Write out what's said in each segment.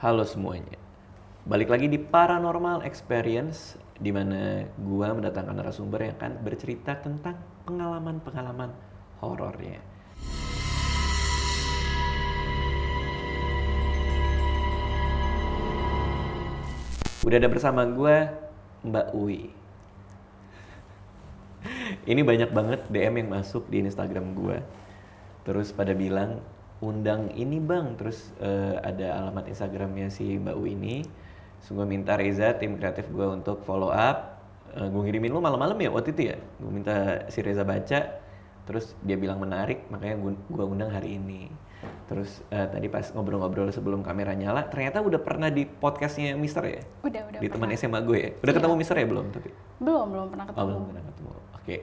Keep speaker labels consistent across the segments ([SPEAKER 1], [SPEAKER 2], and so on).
[SPEAKER 1] Halo semuanya, balik lagi di Paranormal Experience, di mana gua mendatangkan narasumber yang akan bercerita tentang pengalaman-pengalaman horornya. Udah ada bersama gua Mbak Uwi. Ini banyak banget DM yang masuk di Instagram gua. Terus pada bilang, undang ini bang. Terus ada alamat Instagramnya si Mbak Uwi ini. Terus gue minta Reza, tim kreatif gue untuk follow up. Gue ngirimin lu malam-malam ya waktu itu ya. Gue minta si Reza baca. Terus dia bilang menarik, makanya gue undang hari ini. Terus tadi pas ngobrol-ngobrol sebelum kamera nyala, ternyata udah pernah di podcastnya Mister ya?
[SPEAKER 2] Udah
[SPEAKER 1] Di teman
[SPEAKER 2] pernah.
[SPEAKER 1] SMA gue ya? Udah ketemu Mister ya belum tapi?
[SPEAKER 2] Belum pernah ketemu.
[SPEAKER 1] Oh, belum pernah ketemu. Oke.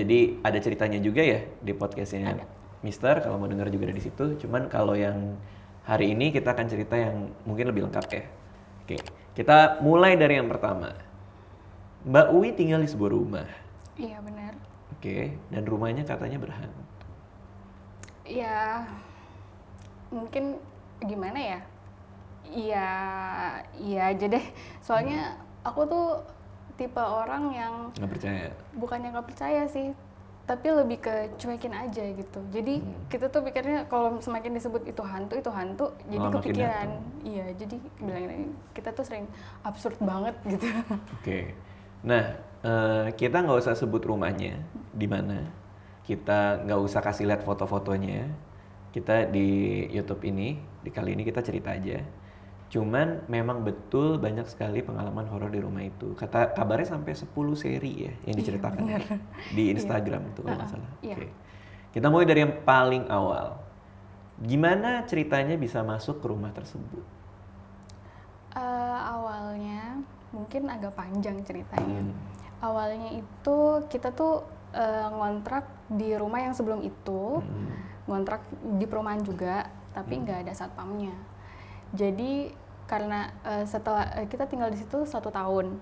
[SPEAKER 1] Jadi ada ceritanya juga ya di podcastnya
[SPEAKER 2] Ada.
[SPEAKER 1] Mister. Kalau mau dengar juga ada di situ. Cuman kalau yang hari ini kita akan cerita yang mungkin lebih lengkap ya. Oke. Kita mulai dari yang pertama. Mbak Uwi tinggal di sebuah rumah.
[SPEAKER 2] Iya benar.
[SPEAKER 1] Oke. Dan rumahnya katanya berhantu.
[SPEAKER 2] Ya mungkin gimana ya? Iya aja deh. Soalnya aku tuh tipe orang yang
[SPEAKER 1] Nggak percaya?
[SPEAKER 2] bukannya nggak percaya sih, tapi lebih ke cuekin aja gitu. Jadi kita tuh pikirnya kalau semakin disebut itu hantu, jadi
[SPEAKER 1] Malah makin
[SPEAKER 2] kepikiran.
[SPEAKER 1] datang.
[SPEAKER 2] Iya, jadi bilangin kita tuh sering absurd banget gitu.
[SPEAKER 1] Oke. Nah, kita nggak usah sebut rumahnya di mana. Kita nggak usah kasih lihat foto-fotonya. Kita di YouTube ini, di kali ini kita cerita aja. Cuman memang betul banyak sekali pengalaman horor di rumah itu. Kabarnya sampai 10 seri ya yang diceritakan ya, di Instagram tuh kalau nggak salah.
[SPEAKER 2] Iya.
[SPEAKER 1] Oke. Kita mulai dari yang paling awal. Gimana ceritanya bisa masuk ke rumah tersebut?
[SPEAKER 2] Awalnya mungkin agak panjang ceritanya.
[SPEAKER 1] Hmm.
[SPEAKER 2] Awalnya itu kita tuh ngontrak di rumah yang sebelum itu, ngontrak di perumahan juga, tapi nggak ada satpamnya. Jadi karena setelah kita tinggal di situ 1 tahun,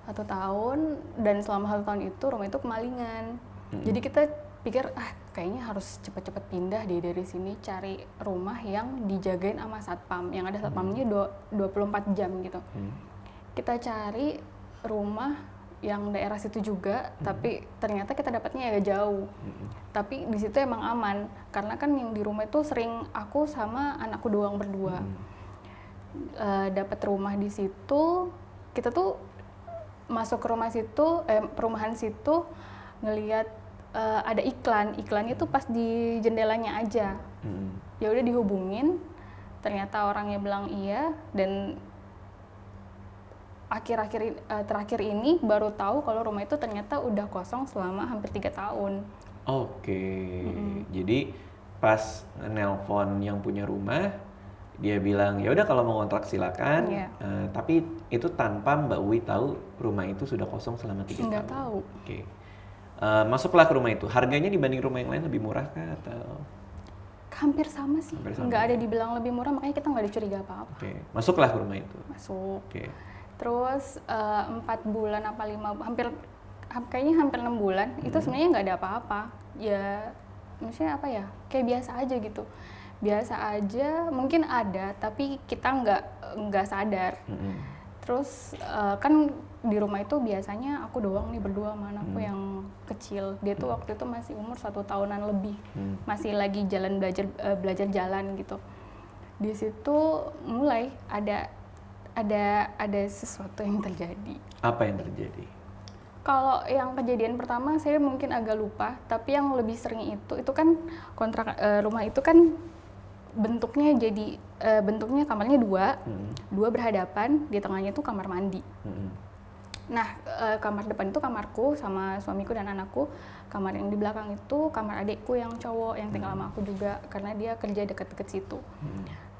[SPEAKER 2] 1 tahun, dan selama 1 tahun itu rumah itu kemalingan. Jadi kita pikir kayaknya harus cepet-cepet pindah deh dari sini, cari rumah yang dijagain sama satpam, yang ada satpamnya 24 jam gitu. Kita cari rumah yang daerah situ juga, tapi ternyata kita dapatnya agak jauh. Tapi di situ emang aman, karena kan yang di rumah itu sering aku sama anakku doang berdua. Dapat rumah di situ, kita tuh masuk ke rumah situ, perumahan situ, ngelihat ada iklannya tuh pas di jendelanya aja. Ya udah dihubungin, ternyata orangnya bilang iya, dan terakhir ini baru tahu kalau rumah itu ternyata udah kosong selama hampir 3 tahun.
[SPEAKER 1] Oke. Jadi pas nelpon yang punya rumah, dia bilang ya udah kalau mau kontrak silakan.
[SPEAKER 2] Iya.
[SPEAKER 1] Tapi itu tanpa Mbak Uwi tahu rumah itu sudah kosong selama 3 tahun.
[SPEAKER 2] Nggak tahu.
[SPEAKER 1] Oke. Masuklah ke rumah itu. Harganya dibanding rumah yang lain lebih murah kah atau?
[SPEAKER 2] Hampir sama sih.
[SPEAKER 1] Hampir sama.
[SPEAKER 2] Nggak ada dibilang lebih murah, makanya kita nggak dicuriga apa-apa.
[SPEAKER 1] Oke. Masuklah ke rumah itu.
[SPEAKER 2] Masuk.
[SPEAKER 1] Oke.
[SPEAKER 2] Terus 4 bulan apa 5, kayaknya hampir 6 bulan itu sebenarnya nggak ada apa-apa. Ya maksudnya apa ya, kayak biasa aja gitu. Biasa aja, mungkin ada tapi kita nggak sadar. Terus kan di rumah itu biasanya aku doang nih berdua sama anakku yang kecil. Dia tuh waktu itu masih umur 1 tahunan lebih, masih lagi belajar jalan gitu. Di situ mulai ada sesuatu yang terjadi.
[SPEAKER 1] Apa yang terjadi?
[SPEAKER 2] Kalau yang kejadian pertama saya mungkin agak lupa, tapi yang lebih sering itu kan kontrak rumah itu kan bentuknya kamarnya dua berhadapan, di tengahnya itu kamar mandi. Nah, kamar depan itu kamarku sama suamiku dan anakku, kamar yang di belakang itu kamar adikku yang cowok yang tinggal sama aku juga, karena dia kerja deket-deket situ.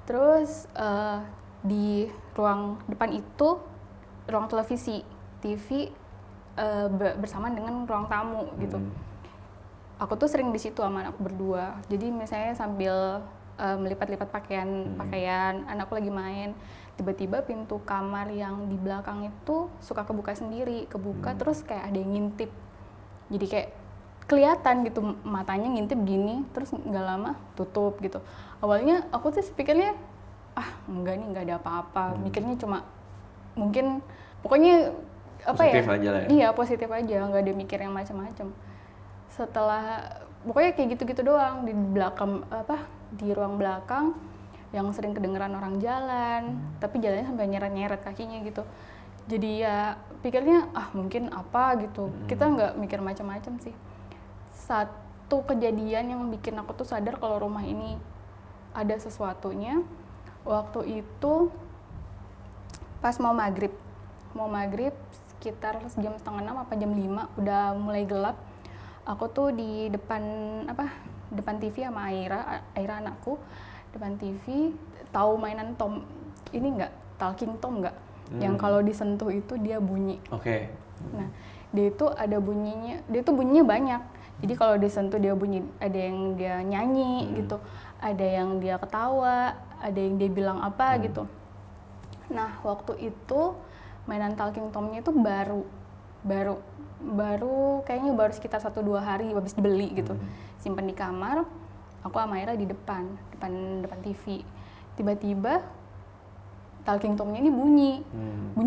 [SPEAKER 2] Terus di ruang depan itu ruang televisi, TV bersamaan dengan ruang tamu gitu. Aku tuh sering di situ sama anakku berdua. Jadi misalnya sambil melipat-lipat pakaian, anakku lagi main, tiba-tiba pintu kamar yang di belakang itu suka kebuka sendiri, terus kayak ada yang ngintip. Jadi kayak kelihatan gitu matanya ngintip gini, terus nggak lama tutup gitu. Awalnya aku tuh pikirnya enggak nih, enggak ada apa-apa. Mikirnya cuma mungkin pokoknya
[SPEAKER 1] Positif aja lah ya.
[SPEAKER 2] Iya, positif aja, nggak ada mikir yang macam-macam. Setelah pokoknya kayak gitu-gitu doang di belakang di ruang belakang yang sering kedengeran orang jalan, tapi jalannya sampai nyeret-nyeret kakinya gitu. Jadi ya pikirnya mungkin apa gitu. Kita nggak mikir macam-macam sih. Satu kejadian yang bikin aku tuh sadar kalau rumah ini ada sesuatunya. Waktu itu pas mau maghrib sekitar jam 5:30 apa jam 5 udah mulai gelap. Aku tuh di depan TV sama Aira anakku, depan TV, tahu mainan Tom ini nggak, Talking Tom nggak? Yang kalau disentuh itu dia bunyi.
[SPEAKER 1] Oke.
[SPEAKER 2] Nah, dia tuh bunyinya banyak. Jadi kalau disentuh dia bunyi, ada yang dia nyanyi gitu, ada yang dia ketawa, ada yang dia bilang apa gitu. Nah, waktu itu mainan Talking Tom-nya itu baru kayaknya baru sekitar 1-2 hari habis dibeli gitu. Simpen di kamar, aku sama Aira di depan TV. Tiba-tiba Talking Tom-nya ini bunyi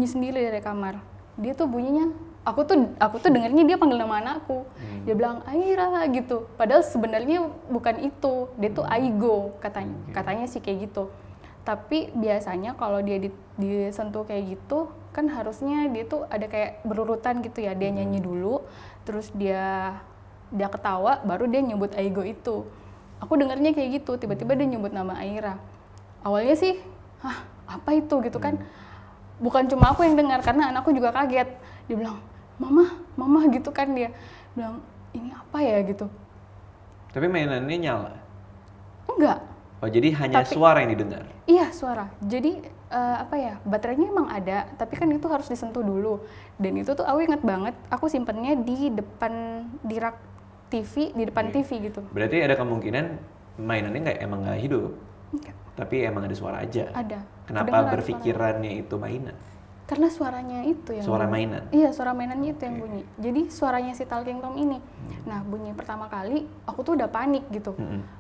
[SPEAKER 2] sendiri dari kamar. Dia tuh bunyinya, aku tuh dengernya dia panggil nama anakku. Dia bilang Aira gitu. Padahal sebenarnya bukan itu, dia tuh Aigo katanya sih kayak gitu. Tapi biasanya kalau dia disentuh kayak gitu, kan harusnya dia tuh ada kayak berurutan gitu ya. Dia nyanyi dulu, terus dia ketawa, baru dia nyebut Aigo itu. Aku dengernya kayak gitu, tiba-tiba dia nyebut nama Aira. Awalnya sih, apa itu gitu kan. Bukan cuma aku yang dengar, karena anakku juga kaget. Dia bilang, mama gitu kan, dia bilang, ini apa ya gitu.
[SPEAKER 1] Tapi mainannya nyala?
[SPEAKER 2] Enggak.
[SPEAKER 1] Oh, jadi hanya suara yang didengar?
[SPEAKER 2] Iya, suara. Jadi baterainya emang ada, tapi kan itu harus disentuh dulu. Dan itu tuh aku inget banget, aku simpennya di rak TV, di depan TV gitu.
[SPEAKER 1] Berarti ada kemungkinan mainannya emang nggak hidup?
[SPEAKER 2] Enggak.
[SPEAKER 1] Tapi emang ada suara aja?
[SPEAKER 2] Ada.
[SPEAKER 1] Kenapa berpikirannya itu mainan?
[SPEAKER 2] Karena suaranya itu yang
[SPEAKER 1] suara
[SPEAKER 2] bunyi.
[SPEAKER 1] mainan?
[SPEAKER 2] Iya, suara mainannya itu yang bunyi. Jadi suaranya si Talking Tom ini. Nah, bunyi pertama kali, aku tuh udah panik gitu.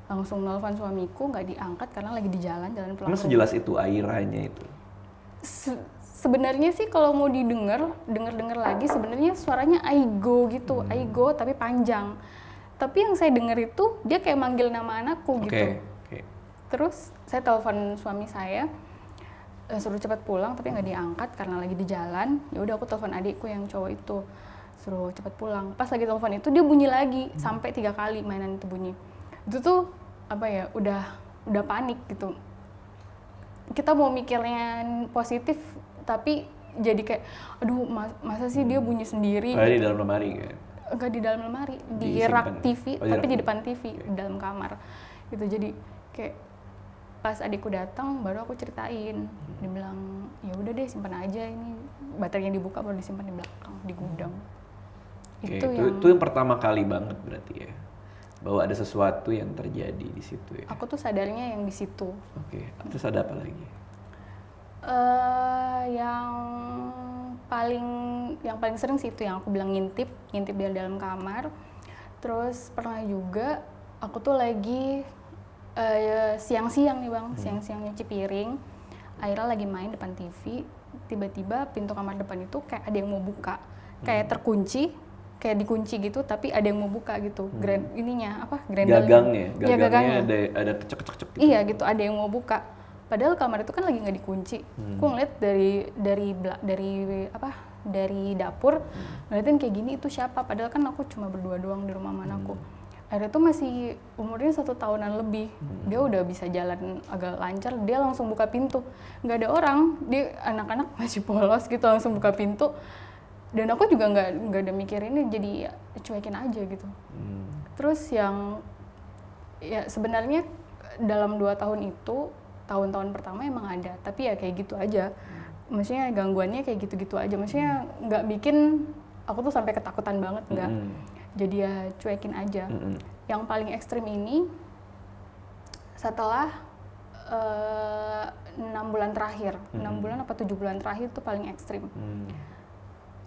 [SPEAKER 2] Langsung nelfon suamiku, nggak diangkat karena lagi di jalan pulang.
[SPEAKER 1] Emang sejelas itu Airanya itu?
[SPEAKER 2] Sebenarnya sih kalau mau denger lagi, sebenarnya suaranya Aigo gitu. Aigo tapi panjang. Tapi yang saya denger itu, dia kayak manggil nama anakku gitu. Terus saya telepon suami saya, suruh cepat pulang, tapi nggak diangkat karena lagi di jalan. Ya udah aku telepon adikku yang cowok itu, suruh cepat pulang. Pas lagi telepon itu dia bunyi lagi sampai 3 kali mainan itu bunyi. Itu tuh udah panik gitu. Kita mau mikirnya positif, tapi jadi kayak, aduh masa sih dia bunyi sendiri?
[SPEAKER 1] Di dalam lemari kan?
[SPEAKER 2] Enggak di dalam lemari, di rak TV, tapi di depan TV, di dalam kamar. Gitu, jadi kayak pas adikku datang baru aku ceritain. Dia bilang, ya udah deh simpan aja, ini baterainya dibuka baru disimpan di belakang di gudang.
[SPEAKER 1] Itu yang pertama kali banget berarti ya, bahwa ada sesuatu yang terjadi di situ ya.
[SPEAKER 2] Aku tuh sadarnya yang di situ.
[SPEAKER 1] Terus ada apa lagi?
[SPEAKER 2] Yang paling sering sih itu yang aku bilang ngintip di dalam kamar. Terus pernah juga aku tuh lagi siang-siang nih bang, siang-siang nyuci piring. Aira lagi main depan TV, tiba-tiba pintu kamar depan itu kayak ada yang mau buka, kayak terkunci, kayak dikunci gitu, tapi ada yang mau buka gitu.
[SPEAKER 1] Gagangnya ada cek-cek gitu.
[SPEAKER 2] Iya gitu, ada yang mau buka. Padahal kamar itu kan lagi nggak dikunci. Aku ngeliat dari dapur, ngeliatin kayak gini, itu siapa? Padahal kan aku cuma berdua doang di rumah manaku. Akhirnya tuh masih umurnya 1 tahunan lebih, dia udah bisa jalan agak lancar, dia langsung buka pintu, nggak ada orang, dia anak-anak masih polos gitu langsung buka pintu, dan aku juga nggak ada mikirin ini, jadi ya, cuekin aja gitu. Terus yang ya sebenarnya dalam 2 tahun itu, tahun-tahun pertama emang ada, tapi ya kayak gitu aja, maksudnya gangguannya kayak gitu-gitu aja, maksudnya nggak bikin aku tuh sampai ketakutan banget, nggak. Jadi ya cuekin aja. Yang paling ekstrim ini setelah 6 bulan terakhir, 6 bulan apa 7 bulan terakhir tuh paling ekstrim.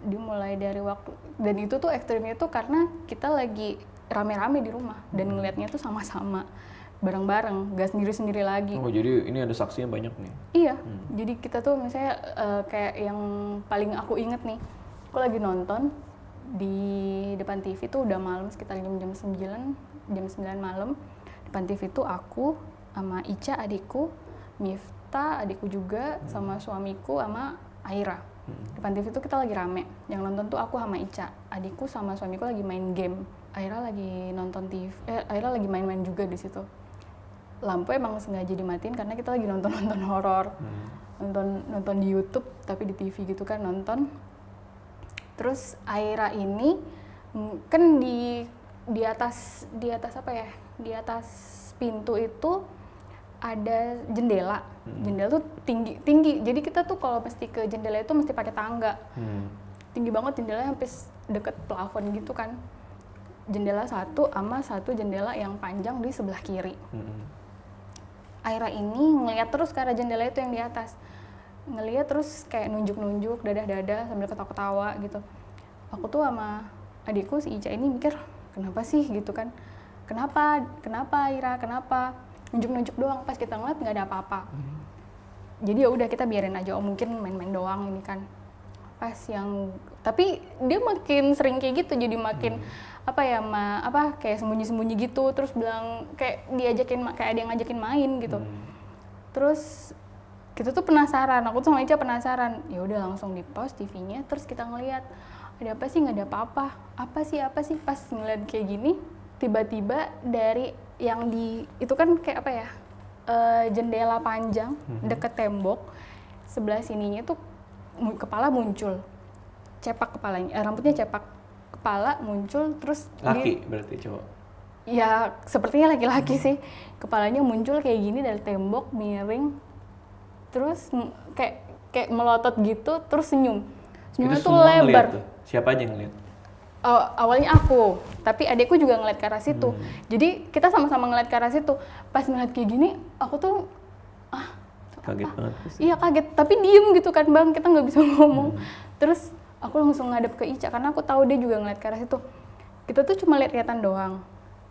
[SPEAKER 2] Dimulai dari waktu, dan itu tuh ekstrimnya tuh karena kita lagi rame-rame di rumah dan ngelihatnya tuh sama-sama. bareng-bareng, gak sendiri-sendiri lagi.
[SPEAKER 1] Oh jadi ini ada saksinya banyak nih.
[SPEAKER 2] Iya, jadi kita tuh misalnya kayak yang paling aku inget nih, aku lagi nonton di depan TV tuh udah malam sekitar jam 9 malam. Depan TV tuh aku sama Ica adikku, Mifta adikku juga, sama suamiku sama Aira. Depan TV tuh kita lagi rame. Yang nonton tuh aku sama Ica, adikku sama suamiku lagi main game. Aira lagi nonton TV, Aira lagi main-main juga di situ. Lampu emang sengaja dimatiin karena kita lagi nonton horor. Nonton di YouTube tapi di TV gitu kan nonton. Terus Aira ini kan di atas apa ya? Di atas pintu itu ada jendela. Jendela tuh tinggi. Jadi kita tuh kalau mesti ke jendela itu mesti pakai tangga. Tinggi banget jendelanya sampai deket plafon gitu kan. Jendela satu sama satu jendela yang panjang di sebelah kiri. Aira ini ngeliat terus ke arah jendela itu yang di atas. Ngeliat terus kayak nunjuk-nunjuk, dadah-dadah sambil ketawa-ketawa gitu. Aku tuh sama adikku si Ica ini mikir, kenapa sih gitu kan? Kenapa Aira, kenapa? Nunjuk-nunjuk doang, pas kita ngeliat nggak ada apa-apa. Jadi ya udah kita biarin aja, mungkin main-main doang ini kan. Tapi dia makin sering kayak gitu, jadi makin kayak sembunyi-sembunyi gitu, terus bilang kayak ada yang ngajakin main gitu. Terus kita tuh penasaran, aku tuh sama Ica penasaran. Ya udah langsung di-pause TV-nya, terus kita ngeliat ada apa sih, nggak ada apa-apa. Apa sih? Pas ngeliat kayak gini, tiba-tiba dari yang itu kan kayak apa ya? Jendela panjang deket tembok, sebelah sininya tuh kepala muncul. Cepak kepalanya, rambutnya cepak. Kepala muncul terus
[SPEAKER 1] laki berarti cowok.
[SPEAKER 2] Ya sepertinya laki-laki sih. Kepalanya muncul kayak gini dari tembok miring. Terus kayak melotot gitu terus senyum. Senyumnya tuh lebar.
[SPEAKER 1] Tuh. Siapa aja yang ngeliat?
[SPEAKER 2] Awalnya aku, tapi adekku juga ngeliat ke arah situ. Jadi kita sama-sama ngeliat ke arah situ. Pas ngeliat kayak gini, aku tuh
[SPEAKER 1] kaget banget.
[SPEAKER 2] Iya kaget, tapi diem gitu kan Bang, kita nggak bisa ngomong. Terus aku langsung ngadep ke Ica karena aku tahu dia juga ngeliat ke arah situ. Kita tuh cuma lihat-lihatan doang,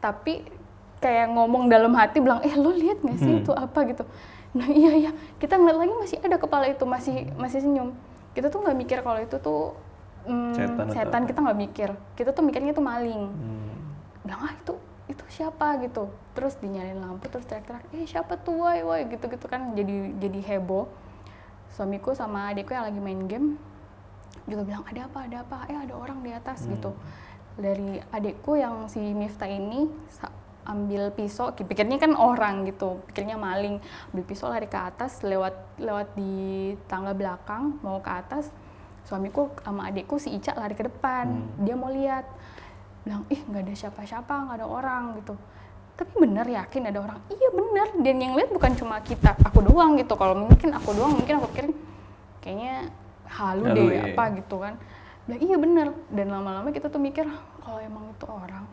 [SPEAKER 2] tapi kayak ngomong dalam hati bilang, lo lihat nggak sih itu apa gitu. Nah iya, kita ngeliat lagi masih ada kepala itu, masih senyum. Kita tuh nggak mikir kalau itu tuh setan, kita nggak mikir. Kita tuh mikirnya tuh maling. Bilang itu siapa gitu. Terus dinyalain lampu terus teriak-teriak, siapa tuh woi gitu-gitu kan, jadi heboh. Suamiku sama adikku yang lagi main game juga bilang ada apa, ada orang di atas gitu. Dari adikku yang si Mifta ini ambil pisau, pikirnya kan orang gitu, pikirnya maling, ambil pisau lari ke atas lewat di tangga belakang mau ke atas. Suamiku sama adikku si Ica lari ke depan, dia mau lihat, bilang nggak ada siapa-siapa, nggak ada orang gitu. Tapi bener yakin ada orang? Iya bener, dan yang lihat bukan cuma aku doang gitu. Kalau mungkin aku doang, mungkin aku pikirin kayaknya halu deh apa gitu kan. Bilang iya bener, dan lama-lama kita tuh mikir kalau emang itu orang,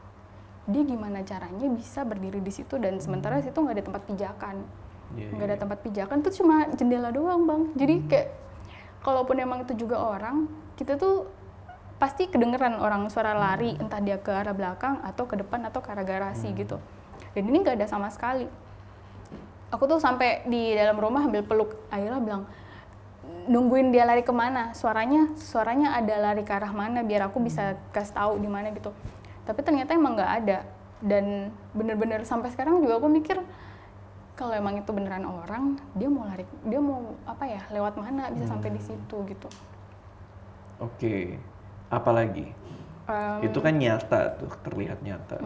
[SPEAKER 2] dia gimana caranya bisa berdiri di situ dan sementara situ nggak ada tempat pijakan, nggak ada tempat pijakan tuh cuma jendela doang Bang. Jadi kayak kalaupun emang itu juga orang, kita tuh pasti kedengeran orang suara lari, entah dia ke arah belakang atau ke depan atau ke arah garasi gitu. Dan ini nggak ada sama sekali. Aku tuh sampai di dalam rumah ambil peluk Aira, bilang nungguin dia lari kemana, suaranya ada lari ke arah mana biar aku bisa kasih tahu di mana gitu. Tapi ternyata emang nggak ada. Dan bener-bener sampai sekarang juga aku mikir kalau emang itu beneran orang, dia mau lewat mana bisa sampai di situ gitu.
[SPEAKER 1] Oke. Apalagi? Itu kan nyata tuh, terlihat nyata.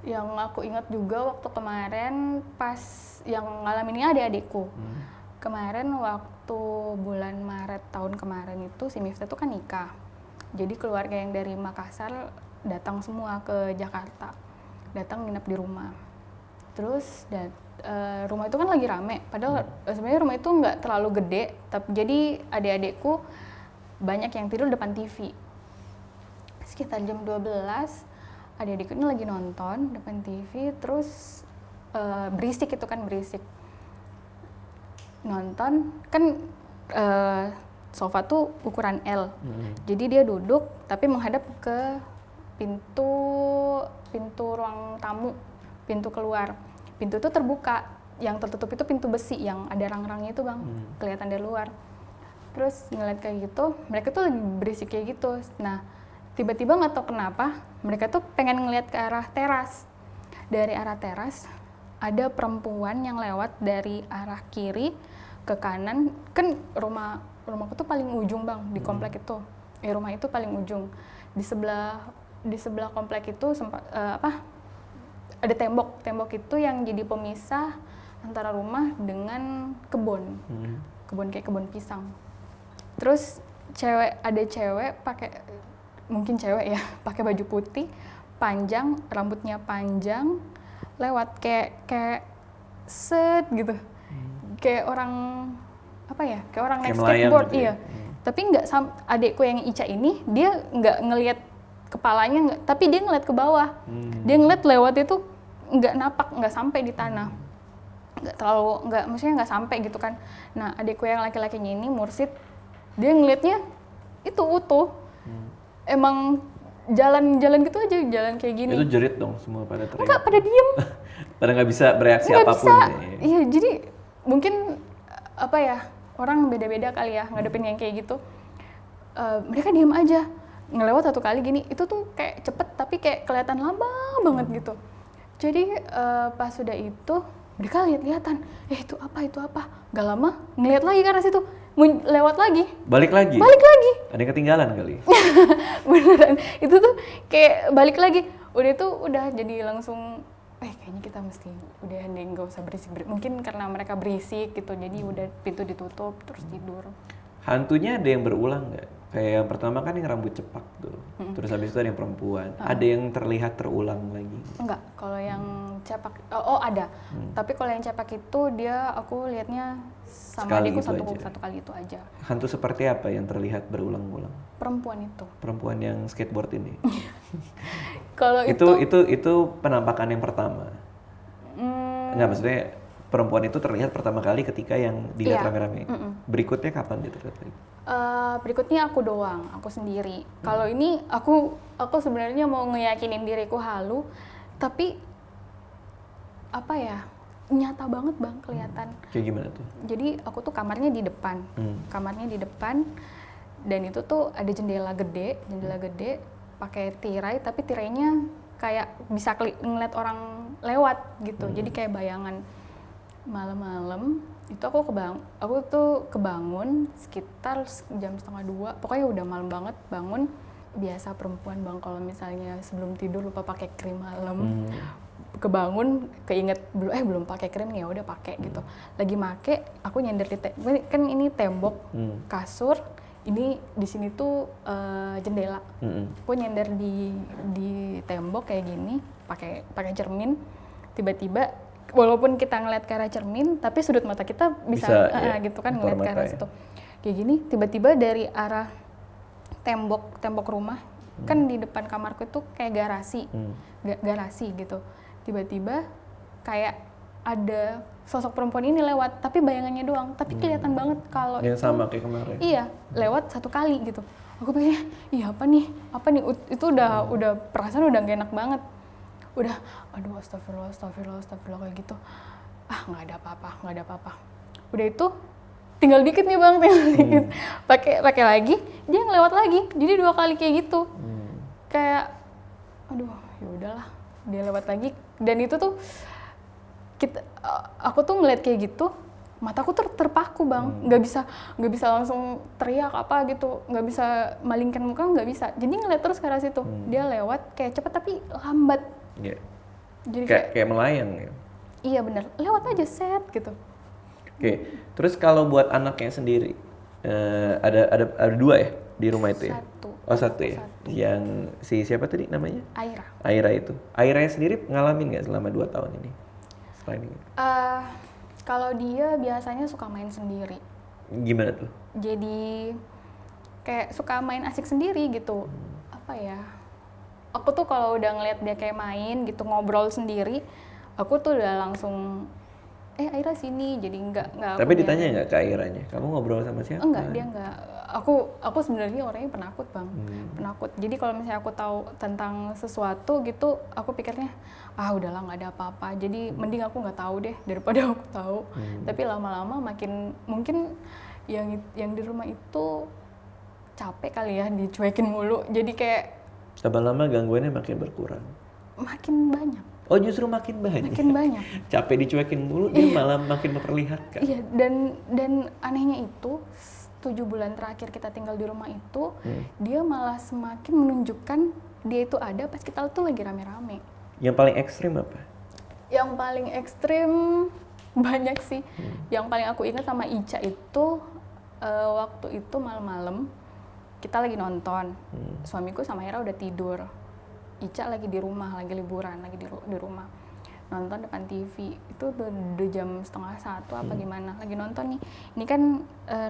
[SPEAKER 2] Yang aku ingat juga waktu kemarin pas yang ngalamin ini adik-adikku. Kemarin waktu bulan Maret tahun kemarin itu si Mifta tuh kan nikah. Jadi keluarga yang dari Makassar datang semua ke Jakarta. Datang nginep di rumah. Terus rumah itu kan lagi rame. Padahal sebenarnya rumah itu nggak terlalu gede. Jadi adik-adikku banyak yang tidur depan TV. Sekitar jam 12, adik-adikku ini lagi nonton depan TV, terus berisik nonton kan sofa tuh ukuran L, jadi dia duduk tapi menghadap ke pintu ruang tamu, pintu keluar. pintu tuh terbuka, yang tertutup itu pintu besi yang ada rang-rangnya itu bang, kelihatan dari luar. Terus ngeliat kayak gitu, mereka tuh lagi berisik kayak gitu. Nah tiba-tiba nggak tahu kenapa mereka tuh pengen ngeliat ke arah teras. Dari arah teras ada perempuan yang lewat dari arah kiri ke kanan. Kan rumahku tuh paling ujung bang di komplek itu. Rumah itu paling ujung. Di sebelah komplek itu sempat ada tembok itu yang jadi pemisah antara rumah dengan kebun. Kebun kayak kebun pisang. Terus ada cewek pakai, mungkin cewek ya, pakai baju putih panjang, rambutnya panjang, lewat kayak set gitu. Kayak orang kayak orang naik skateboard gitu, iya. Tapi nggak adekku yang Ica ini, dia nggak ngelihat kepalanya, tapi dia ngeliat ke bawah. Dia ngeliat lewat itu nggak napak, nggak sampai di tanah. Maksudnya nggak sampai gitu kan. Nah adekku yang laki-lakinya ini Mursid, dia ngeliatnya itu utuh. Emang jalan gitu aja, jalan kayak gini.
[SPEAKER 1] Itu jerit dong semua pada teriak?
[SPEAKER 2] Enggak, pada diem.
[SPEAKER 1] Pada nggak bisa bereaksi
[SPEAKER 2] nggak
[SPEAKER 1] apapun.
[SPEAKER 2] Iya, jadi mungkin orang beda-beda kali ya ngadepin yang kayak gitu. Mereka diem aja, ngelewat satu kali gini, itu tuh kayak cepet tapi kayak kelihatan lama banget gitu. Jadi pas sudah itu mereka lihat-lihatan, itu apa? Gak lama ngeliat lagi ke arah situ, lewat lagi. Balik lagi.
[SPEAKER 1] Ada yang ketinggalan kali.
[SPEAKER 2] Beneran, itu tuh kayak balik lagi. Udah itu udah jadi langsung, kayaknya kita mesti udah nggak usah berisik. Mungkin karena mereka berisik gitu, jadi udah pintu ditutup terus tidur.
[SPEAKER 1] Hantunya ada yang berulang nggak? Kayak yang pertama kan yang rambut cepak tuh, terus habis itu ada yang perempuan. Ada yang terlihat terulang lagi?
[SPEAKER 2] Enggak, kalau yang cepak, ada. Tapi kalau yang cepak itu aku lihatnya sama adikku satu kali itu aja.
[SPEAKER 1] Hantu seperti apa yang terlihat berulang-ulang?
[SPEAKER 2] Perempuan itu.
[SPEAKER 1] Perempuan yang skateboard ini?
[SPEAKER 2] Kalau
[SPEAKER 1] itu penampakan yang pertama? Enggak, maksudnya perempuan itu terlihat pertama kali ketika yang dilihat rame-rame. Berikutnya kapan dia terlihat lagi?
[SPEAKER 2] Berikutnya aku doang, aku sendiri. Kalau ini aku sebenarnya mau ngeyakinin diriku halu, tapi nyata banget bang, kelihatan.
[SPEAKER 1] Kayak gimana tuh?
[SPEAKER 2] Jadi aku tuh kamarnya di depan, dan itu tuh ada jendela gede, pakai tirai, tapi tirainya kayak bisa ngeliat orang lewat gitu. Jadi kayak bayangan. Malam-malam itu aku tuh kebangun sekitar jam 1:30, pokoknya udah malam banget. Bangun, biasa perempuan bang, kalau misalnya sebelum tidur lupa pakai krim malam, kebangun keinget belum pakai krim, ya udah pakai gitu. Lagi make, aku nyender kan ini tembok, kasur, ini di sini tuh jendela. Aku nyender di tembok kayak gini, pakai cermin. Tiba-tiba walaupun kita ngeliat ke arah cermin, tapi sudut mata kita bisa gitu kan ngeliat ke arah situ. Kayak gini, tiba-tiba dari arah tembok rumah, kan di depan kamarku itu kayak garasi gitu. Tiba-tiba kayak ada sosok perempuan ini lewat, tapi bayangannya doang, tapi kelihatan banget kalau
[SPEAKER 1] yang sama kayak kemarin.
[SPEAKER 2] Iya, lewat satu kali gitu. Aku pikirnya, apa nih? Itu udah perasaan udah gak enak banget. Udah, aduh astagfirullah kayak gitu. Nggak ada apa-apa. Udah itu tinggal dikit nih bang, pakai lagi, dia ngelewat lagi. Jadi 2 kali kayak gitu. Kayak aduh, ya udahlah, dia lewat lagi. Dan itu tuh aku tuh ngeliat kayak gitu, mataku terpaku bang, nggak bisa langsung teriak apa gitu, nggak bisa malingkan muka, nggak bisa. Jadi ngeliat terus ke arah situ. Dia lewat kayak cepet tapi lambat.
[SPEAKER 1] Iya.
[SPEAKER 2] Jadi
[SPEAKER 1] kayak melayang ya.
[SPEAKER 2] Iya benar, lewat aja set gitu.
[SPEAKER 1] Oke, terus kalau buat anaknya sendiri, ada 2 ya di rumah itu ya? Satu ya. Yang siapa tadi namanya? Aira itu. Airanya sendiri ngalamin nggak selama 2 tahun ini? Selain ini.
[SPEAKER 2] Kalau dia biasanya suka main sendiri.
[SPEAKER 1] Gimana tuh?
[SPEAKER 2] Jadi kayak suka main asik sendiri gitu. Aku tuh kalau udah ngeliat dia kayak main gitu, ngobrol sendiri, aku tuh udah langsung Aira sini, jadi nggak
[SPEAKER 1] Tapi
[SPEAKER 2] aku
[SPEAKER 1] ditanya
[SPEAKER 2] biarin.
[SPEAKER 1] nggak ke Airanya, kamu ngobrol sama siapa?
[SPEAKER 2] Enggak, dia enggak. Aku sebenarnya orangnya penakut, Bang. Penakut. Jadi kalau misalnya aku tahu tentang sesuatu gitu, aku pikirnya udahlah nggak ada apa-apa. Jadi mending aku nggak tahu deh daripada aku tahu. Tapi lama-lama makin mungkin yang di rumah itu capek kali ya dicuekin mulu. Jadi kayak
[SPEAKER 1] Lama-lama gangguannya makin berkurang.
[SPEAKER 2] makin banyak.
[SPEAKER 1] Oh justru makin banyak.
[SPEAKER 2] Makin banyak.
[SPEAKER 1] Capek dicuekin mulu, dia malah makin memperlihatkan.
[SPEAKER 2] Iya, dan anehnya itu 7 bulan terakhir kita tinggal di rumah itu, dia malah semakin menunjukkan dia itu ada pas kita tuh lagi rame-rame.
[SPEAKER 1] Yang paling ekstrim apa?
[SPEAKER 2] Yang paling ekstrim banyak sih. Yang paling aku ingat sama Ica itu waktu itu malam-malam kita lagi nonton. Suamiku sama Hera udah tidur. Ica lagi di rumah, lagi liburan, lagi di rumah. Nonton depan TV. Itu udah jam 12:30 apa gimana. Lagi nonton nih. Ini kan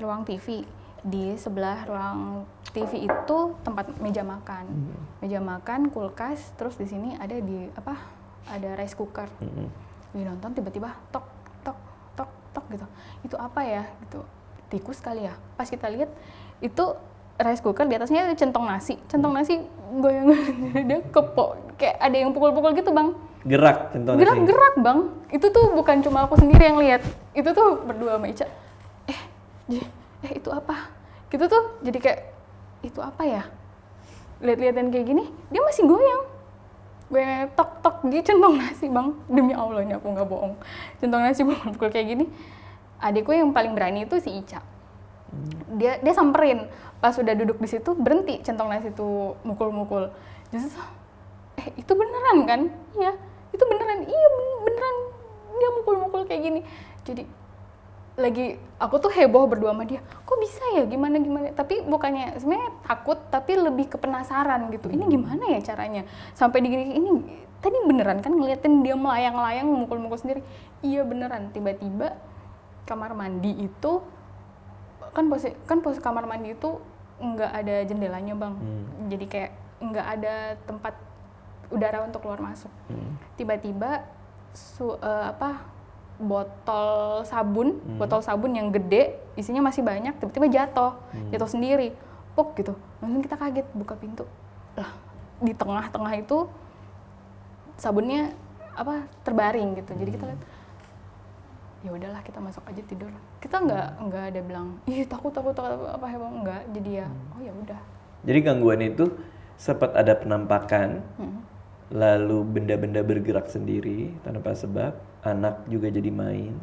[SPEAKER 2] ruang TV. Di sebelah ruang TV itu tempat meja makan. Meja makan, kulkas, terus di sini ada ada rice cooker. Lagi nonton tiba-tiba tok tok tok tok gitu. Itu apa ya gitu. Tikus kali ya. Pas kita lihat itu rice cooker, di atasnya ada centong nasi goyang dia kepok kayak ada yang pukul-pukul gitu, Bang.
[SPEAKER 1] Gerak centong nasi.
[SPEAKER 2] Gerak, Bang. Itu tuh bukan cuma aku sendiri yang lihat. Itu tuh berdua sama Ica. Itu apa? Gitu tuh jadi kayak itu apa ya? Lihat-lihatan kayak gini, dia masih goyang. Goyang tok-tok di centong nasi, Bang. Demi Allah ini aku nggak bohong. Centong nasi pukul kayak gini. Adikku yang paling berani itu si Ica. Dia samperin. Pas udah duduk di situ berhenti centong nasi itu mukul-mukul. Jadi itu beneran kan? Iya, itu beneran. Iya, beneran dia mukul-mukul kayak gini. Jadi lagi aku tuh heboh berdua sama dia. Kok bisa ya? Gimana? Tapi bukannya sebenarnya takut, tapi lebih ke penasaran gitu. Ini gimana ya caranya? Sampai digini ini tadi beneran kan ngeliatin dia melayang-layang mukul-mukul sendiri. Iya beneran. Tiba-tiba kamar mandi itu kan pos kamar mandi itu nggak ada jendelanya, Bang. Jadi kayak nggak ada tempat udara untuk keluar masuk. Tiba-tiba botol sabun yang gede isinya masih banyak tiba-tiba jatuh sendiri, puk gitu. Langsung kita kaget buka pintu, lah di tengah-tengah itu sabunnya terbaring gitu. Jadi kita lihat, ya udahlah kita masuk aja tidur. Kita nggak ada bilang ih takut apa ya, Bang, enggak. Jadi ya oh ya udah.
[SPEAKER 1] Jadi gangguan itu sempat ada penampakan, lalu benda-benda bergerak sendiri tanpa sebab, anak juga jadi main.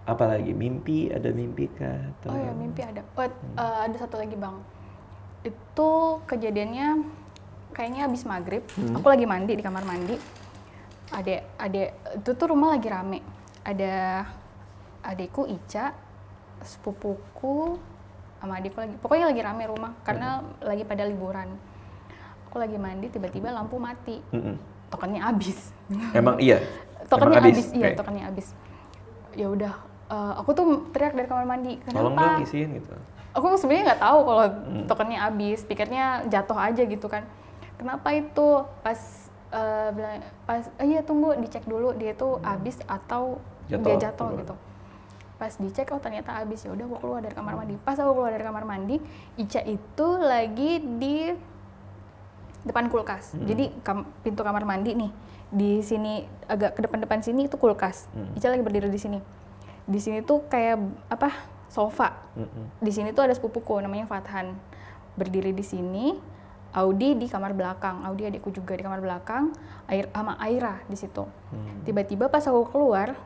[SPEAKER 1] Apalagi mimpi, ada mimpi kah?
[SPEAKER 2] Oh ya mimpi ada. Ada satu lagi, Bang. Itu kejadiannya kayaknya habis maghrib. Aku lagi mandi di kamar mandi. Adek itu tuh rumah lagi rame. Ada adikku Ica, sepupuku, sama adikku lagi. Pokoknya lagi rame rumah karena lagi pada liburan. Aku lagi mandi tiba-tiba lampu mati. Tokennya habis.
[SPEAKER 1] Emang iya.
[SPEAKER 2] Tokennya habis. Iya,
[SPEAKER 1] Okay.
[SPEAKER 2] tokennya habis. Ya udah, aku tuh teriak dari kamar mandi.
[SPEAKER 1] Tolong
[SPEAKER 2] Kenapa?
[SPEAKER 1] dong isiin gitu.
[SPEAKER 2] Aku sebenarnya nggak tahu kalau tokennya habis, pikirnya jatuh aja gitu kan. Kenapa itu? Iya tunggu dicek dulu dia tuh habis atau dia jatuh gitu. Pas dicek ternyata habis. Ya udah aku keluar dari kamar mandi. Pas aku keluar dari kamar mandi, Ica itu lagi di depan kulkas. Jadi pintu kamar mandi nih di sini agak ke depan sini itu kulkas. Ica lagi berdiri di sini. Di sini tuh kayak sofa. Di sini tuh ada sepupuku namanya Fathan berdiri di sini. Audi di kamar belakang. Audi adikku juga di kamar belakang. Sama Aira di situ. Tiba-tiba pas aku keluar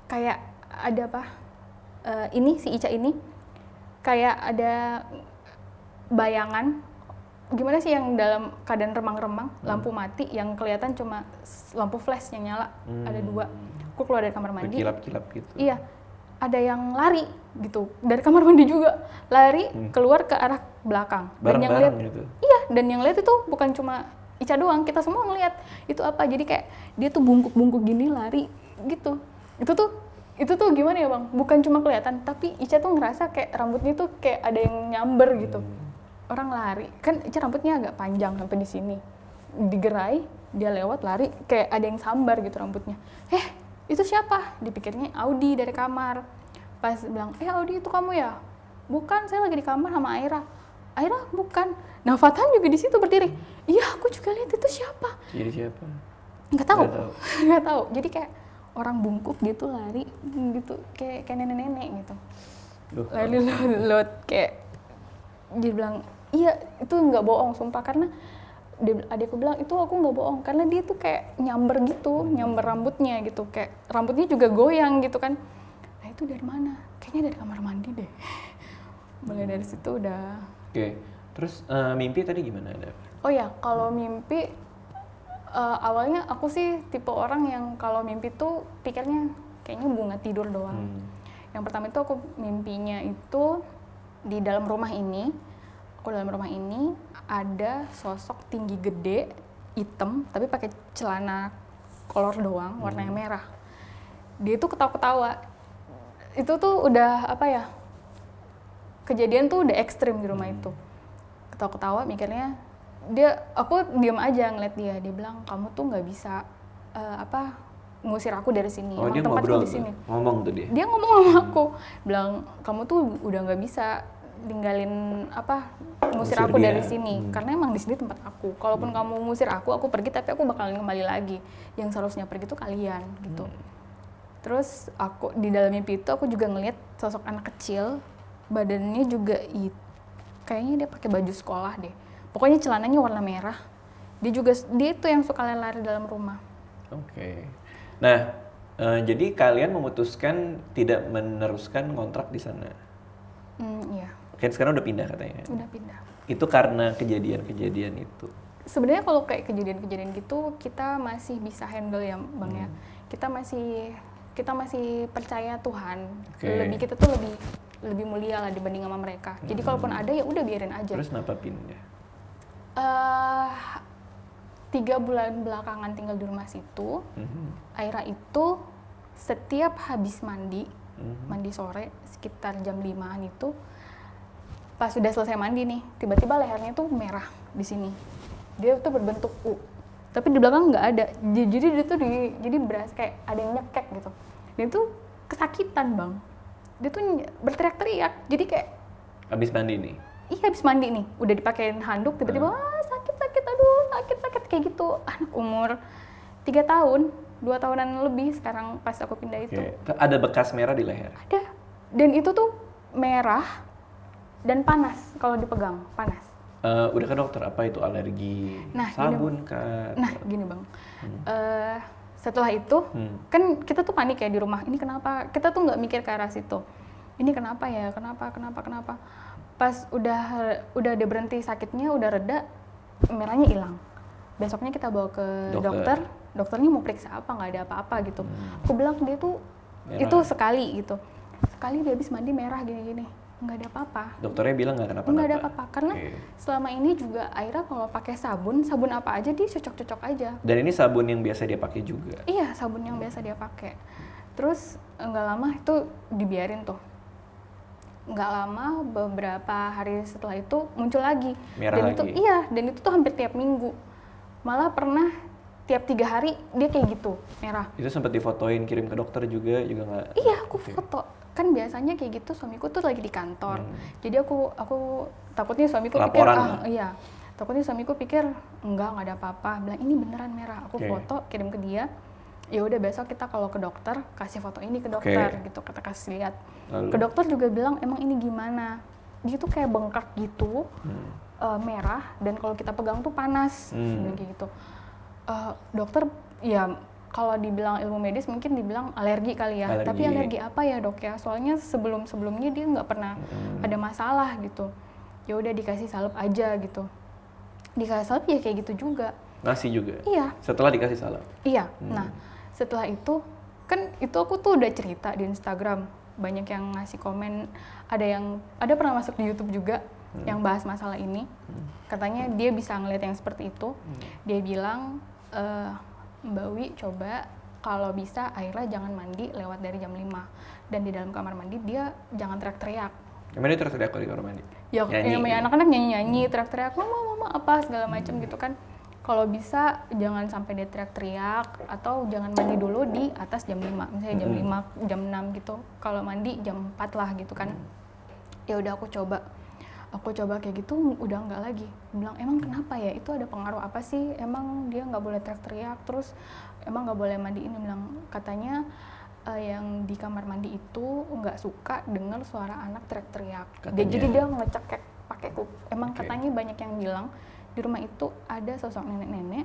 [SPEAKER 2] kayak ada ini si Ica ini kayak ada bayangan. Gimana sih yang dalam keadaan remang-remang, lampu mati yang kelihatan cuma lampu flash yang nyala. Ada 2. Aku keluar dari kamar mandi.
[SPEAKER 1] Berkilap-kilap gitu.
[SPEAKER 2] Iya. Ada yang lari gitu dari kamar mandi juga, lari keluar ke arah belakang. Dan yang lihat
[SPEAKER 1] gitu.
[SPEAKER 2] Iya, dan yang lihat itu bukan cuma Ica doang, kita semua ngelihat itu apa. Jadi kayak dia tuh bungkuk-bungkuk gini lari gitu. Itu tuh gimana ya, Bang? Bukan cuma kelihatan, tapi Ica tuh ngerasa kayak rambutnya tuh kayak ada yang nyamber gitu. Orang lari, kan Ica rambutnya agak panjang sampai di sini. Digerai, dia lewat lari kayak ada yang sambar gitu rambutnya. itu siapa? Dipikirnya Audi dari kamar. Pas bilang, Audi itu kamu ya? Bukan, saya lagi di kamar sama Aira. Aira bukan. Nah Fathan juga di situ berdiri. Iya, aku juga lihat itu siapa.
[SPEAKER 1] Jadi siapa?
[SPEAKER 2] Nggak tahu. Nggak tahu. Jadi kayak orang bungkuk gitu lari gitu kayak nenek-nenek gitu. Lari lot kayak dia bilang, iya itu nggak bohong sumpah, karena adikku bilang itu aku nggak bohong karena dia tuh kayak nyamber gitu, nyamber rambutnya gitu, kayak rambutnya juga goyang gitu kan. Nah itu dari mana? Kayaknya dari kamar mandi deh. Mulai dari situ udah.
[SPEAKER 1] Oke. Terus mimpi tadi gimana ada?
[SPEAKER 2] Oh ya, kalau mimpi awalnya aku sih tipe orang yang kalau mimpi tuh pikirnya kayaknya bunga tidur doang. Yang pertama itu aku mimpinya itu di dalam rumah ini. Aku dalam rumah ini ada sosok tinggi gede, hitam, tapi pakai celana kolor doang, warnanya merah. Dia tuh ketawa-ketawa. Itu tuh udah apa ya? Kejadian tuh udah ekstrim di rumah itu. Ketawa-ketawa, mikirnya aku diam aja ngeliat dia. Dia bilang kamu tuh nggak bisa ngusir aku dari sini.
[SPEAKER 1] Oh,
[SPEAKER 2] emang
[SPEAKER 1] dia
[SPEAKER 2] tempatku
[SPEAKER 1] ngobrol
[SPEAKER 2] di sini.
[SPEAKER 1] ngomong tuh dia.
[SPEAKER 2] Dia ngomong sama aku, bilang kamu tuh udah nggak bisa tinggalin ngusir aku
[SPEAKER 1] dia.
[SPEAKER 2] dari sini, karena emang di sini tempat aku. Kalaupun kamu ngusir aku pergi, tapi aku bakalan kembali lagi. Yang seharusnya pergi tuh kalian gitu. Terus aku di dalam mimpi itu aku juga ngeliat sosok anak kecil, badannya juga kayaknya dia pakai baju sekolah deh. Pokoknya celananya warna merah. Dia itu yang suka lari dalam rumah.
[SPEAKER 1] Oke. Nah, jadi kalian memutuskan tidak meneruskan kontrak di sana.
[SPEAKER 2] Iya.
[SPEAKER 1] Kan sekarang udah pindah katanya.
[SPEAKER 2] Udah pindah.
[SPEAKER 1] Itu karena kejadian-kejadian itu.
[SPEAKER 2] Sebenarnya kalau kayak kejadian-kejadian gitu kita masih bisa handle ya Bang ya. Kita masih percaya Tuhan. Kita tuh lebih mulia lah dibanding sama mereka. Jadi kalaupun ada ya udah biarin aja.
[SPEAKER 1] Terus kenapa pindah?
[SPEAKER 2] 3 bulan belakangan tinggal di rumah situ. Aira itu setiap habis mandi sore sekitar jam 5-an itu, pas sudah selesai mandi nih, tiba-tiba lehernya tuh merah di sini. Dia tuh berbentuk U, tapi di belakang nggak ada. Jadi dia tuh jadi berasa kayak ada yang nyekek gitu. Dia tuh kesakitan Bang. Dia tuh berteriak-teriak. Jadi kayak
[SPEAKER 1] habis mandi nih?
[SPEAKER 2] Iya habis mandi nih, udah dipakein handuk, tiba-tiba sakit, aduh sakit kayak gitu. Anak umur 3 tahun, 2 tahunan lebih sekarang pas aku pindah itu.
[SPEAKER 1] Ada bekas merah di leher?
[SPEAKER 2] Ada. Dan itu tuh merah dan panas kalau dipegang, panas.
[SPEAKER 1] Udah ke dokter, apa itu alergi sabun kah?
[SPEAKER 2] Nah gini Bang, setelah itu kan kita tuh panik ya di rumah, ini kenapa? Kita tuh nggak mikir ke arah situ. Ini kenapa ya, kenapa? Pas udah dia berhenti sakitnya, udah reda, merahnya hilang. Besoknya kita bawa ke dokter, dokternya mau periksa apa, nggak ada apa-apa gitu. Aku bilang dia tuh merah. Itu sekali gitu. Sekali dia habis mandi merah gini-gini, nggak ada apa-apa.
[SPEAKER 1] Dokternya bilang nggak kenapa-napa?
[SPEAKER 2] Nggak ada apa-apa, karena selama ini juga Aira kalau pakai sabun apa aja dia cocok-cocok aja. Dan
[SPEAKER 1] ini sabun yang biasa dia pakai juga?
[SPEAKER 2] Iya, sabun yang biasa dia pakai. Terus nggak lama itu dibiarin tuh. Nggak lama, beberapa hari setelah itu muncul lagi.
[SPEAKER 1] Merah
[SPEAKER 2] dan
[SPEAKER 1] lagi?
[SPEAKER 2] Itu, iya, dan itu tuh hampir tiap minggu. Malah pernah tiap 3 hari dia kayak gitu, merah.
[SPEAKER 1] Itu sempat difotoin, kirim ke dokter juga nggak?
[SPEAKER 2] Iya, aku foto. Kan biasanya kayak gitu suamiku tuh lagi di kantor. Jadi aku takutnya suamiku
[SPEAKER 1] laporan
[SPEAKER 2] pikir, iya. Takutnya suamiku pikir enggak ada apa-apa. Bilang ini beneran merah. Aku foto, kirim ke dia. Ya udah besok kita kalau ke dokter kasih foto ini ke dokter gitu, kita kasih lihat. Ke dokter juga bilang emang ini gimana? Dia tuh kayak bengkak gitu, merah, dan kalau kita pegang tuh panas, kayak gitu. Dokter ya kalau dibilang ilmu medis mungkin dibilang alergi kali ya. Tapi alergi apa ya dok ya? Soalnya sebelumnya dia nggak pernah ada masalah gitu. Ya udah dikasih salep aja gitu. Dikasih salep ya kayak gitu juga.
[SPEAKER 1] Ngasih juga?
[SPEAKER 2] Iya.
[SPEAKER 1] Setelah dikasih salep?
[SPEAKER 2] Iya. Nah setelah itu kan itu aku tuh udah cerita di Instagram, banyak yang ngasih komen, ada pernah masuk di YouTube juga yang bahas masalah ini. Katanya dia bisa ngeliat yang seperti itu. Dia bilang, Mbak Wi coba kalau bisa Aira jangan mandi lewat dari jam 5, dan di dalam kamar mandi dia jangan teriak-teriak.
[SPEAKER 1] Gimana dia teriak-teriak di kamar mandi?
[SPEAKER 2] Ya namanya anak-anak nyanyi-nyanyi, teriak-teriak, mama apa segala macam gitu kan. kalau bisa jangan sampai dia teriak-teriak, atau jangan mandi dulu di atas jam 5, misalnya jam 5, jam 6 gitu. Kalau mandi jam 4 lah gitu kan. Ya udah aku coba kayak gitu, udah enggak lagi. Bilang, emang kenapa ya, itu ada pengaruh apa sih, emang dia nggak boleh teriak-teriak, terus emang nggak boleh mandiin. Dia bilang, katanya yang di kamar mandi itu nggak suka dengar suara anak teriak-teriak. Jadi dia ngecek kayak pakai emang katanya banyak yang bilang di rumah itu ada sosok nenek-nenek,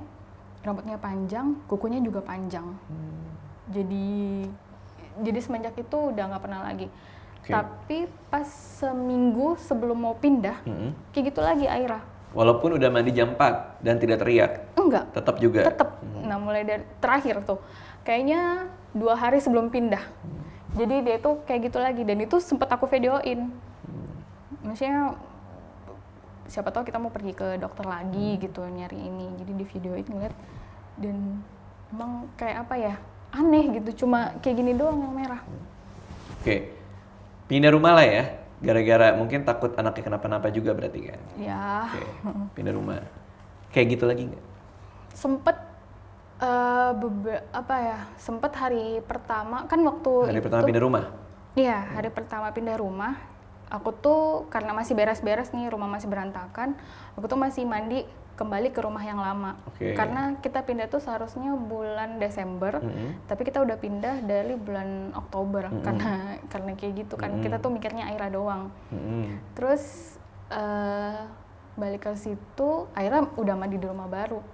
[SPEAKER 2] rambutnya panjang, kukunya juga panjang. Jadi semenjak itu udah nggak pernah lagi. Tapi pas seminggu sebelum mau pindah, kayak gitu lagi Aira.
[SPEAKER 1] Walaupun udah mandi jam 4 dan tidak teriak?
[SPEAKER 2] Enggak.
[SPEAKER 1] Tetap juga?
[SPEAKER 2] Tetap. Nah mulai dari terakhir tuh, kayaknya 2 hari sebelum pindah. Jadi dia tuh kayak gitu lagi, dan itu sempet aku videoin. Maksudnya siapa tahu kita mau pergi ke dokter lagi gitu, nyari ini. Jadi di videoin ngeliat, dan emang kayak apa ya, aneh gitu, cuma kayak gini doang yang merah.
[SPEAKER 1] Oke. Pindah rumah lah ya, gara-gara mungkin takut anaknya kenapa-napa juga berarti kan?
[SPEAKER 2] Ya.
[SPEAKER 1] Oke. Pindah rumah. Kayak gitu lagi nggak?
[SPEAKER 2] Sempet sempet hari pertama kan waktu
[SPEAKER 1] Hari pertama pindah rumah?
[SPEAKER 2] Iya, hari pertama pindah rumah, aku tuh karena masih beres-beres nih, rumah masih berantakan, aku tuh masih mandi kembali ke rumah yang lama. Karena kita pindah tuh seharusnya bulan Desember, tapi kita udah pindah dari bulan Oktober, karena kayak gitu kan, kita tuh mikirnya Aira doang. Terus balik ke situ, Aira udah mandi di rumah baru.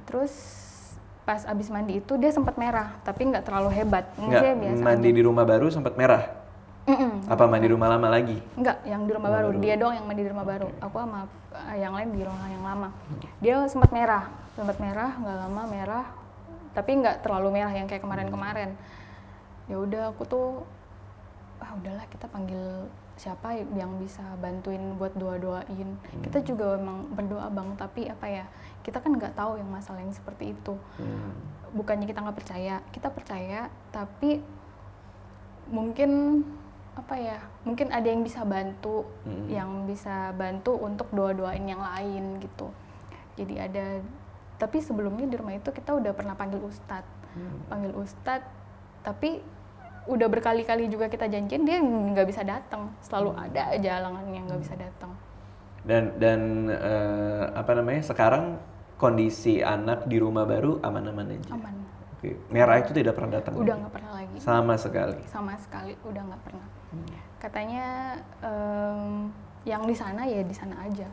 [SPEAKER 2] Terus pas abis mandi itu dia sempat merah, tapi nggak terlalu hebat.
[SPEAKER 1] Nggak,
[SPEAKER 2] biasa
[SPEAKER 1] mandi
[SPEAKER 2] aja.
[SPEAKER 1] di rumah baru sempat merah? Apa mandi di rumah lama lagi?
[SPEAKER 2] Enggak, yang di rumah baru. Dia doang yang mandi di rumah baru. Aku sama yang lain di rumah yang lama. Dia sempat merah, nggak lama merah, tapi nggak terlalu merah yang kayak kemarin-kemarin. Ya udah, aku tuh, udahlah kita panggil siapa yang bisa bantuin buat doa-doain. Kita juga memang berdoa Bang, tapi apa ya, kita kan nggak tahu yang masalah yang seperti itu. Bukannya kita nggak percaya, kita percaya, tapi mungkin apa ya, mungkin ada yang bisa bantu, yang bisa bantu untuk doa-doain yang lain gitu. Jadi ada, tapi sebelumnya di rumah itu kita udah pernah panggil ustadz, tapi udah berkali-kali juga kita janjiin, dia nggak bisa datang, selalu ada aja halangannya, nggak bisa datang.
[SPEAKER 1] Dan sekarang kondisi anak di rumah baru aman-aman aja?
[SPEAKER 2] Aman.
[SPEAKER 1] Oke. Merah itu tidak pernah datang?
[SPEAKER 2] Udah nggak pernah lagi.
[SPEAKER 1] Sama sekali?
[SPEAKER 2] Sama sekali, udah nggak pernah. Katanya yang di sana ya di sana aja,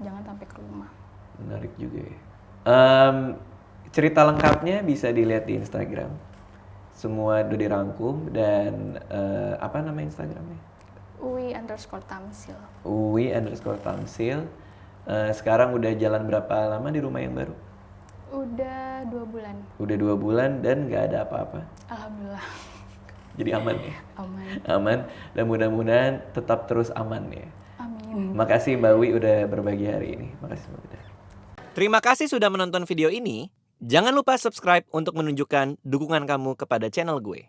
[SPEAKER 2] jangan sampai ke rumah.
[SPEAKER 1] Menarik juga ya. Cerita lengkapnya bisa dilihat di Instagram. Semua udah dirangkum, dan apa nama Instagramnya?
[SPEAKER 2] Uwi_Tamsil.
[SPEAKER 1] Uwi_Tamsil. Sekarang udah jalan berapa lama di rumah yang baru?
[SPEAKER 2] Udah 2 bulan.
[SPEAKER 1] Udah 2 bulan dan nggak ada apa-apa?
[SPEAKER 2] Alhamdulillah.
[SPEAKER 1] Jadi aman ya?
[SPEAKER 2] Aman.
[SPEAKER 1] Dan mudah-mudahan tetap terus aman ya.
[SPEAKER 2] Amin.
[SPEAKER 1] Makasih Mbak Wi udah berbagi hari ini. Makasih Mbak Wi. Terima kasih sudah menonton video ini. Jangan lupa subscribe untuk menunjukkan dukungan kamu kepada channel gue.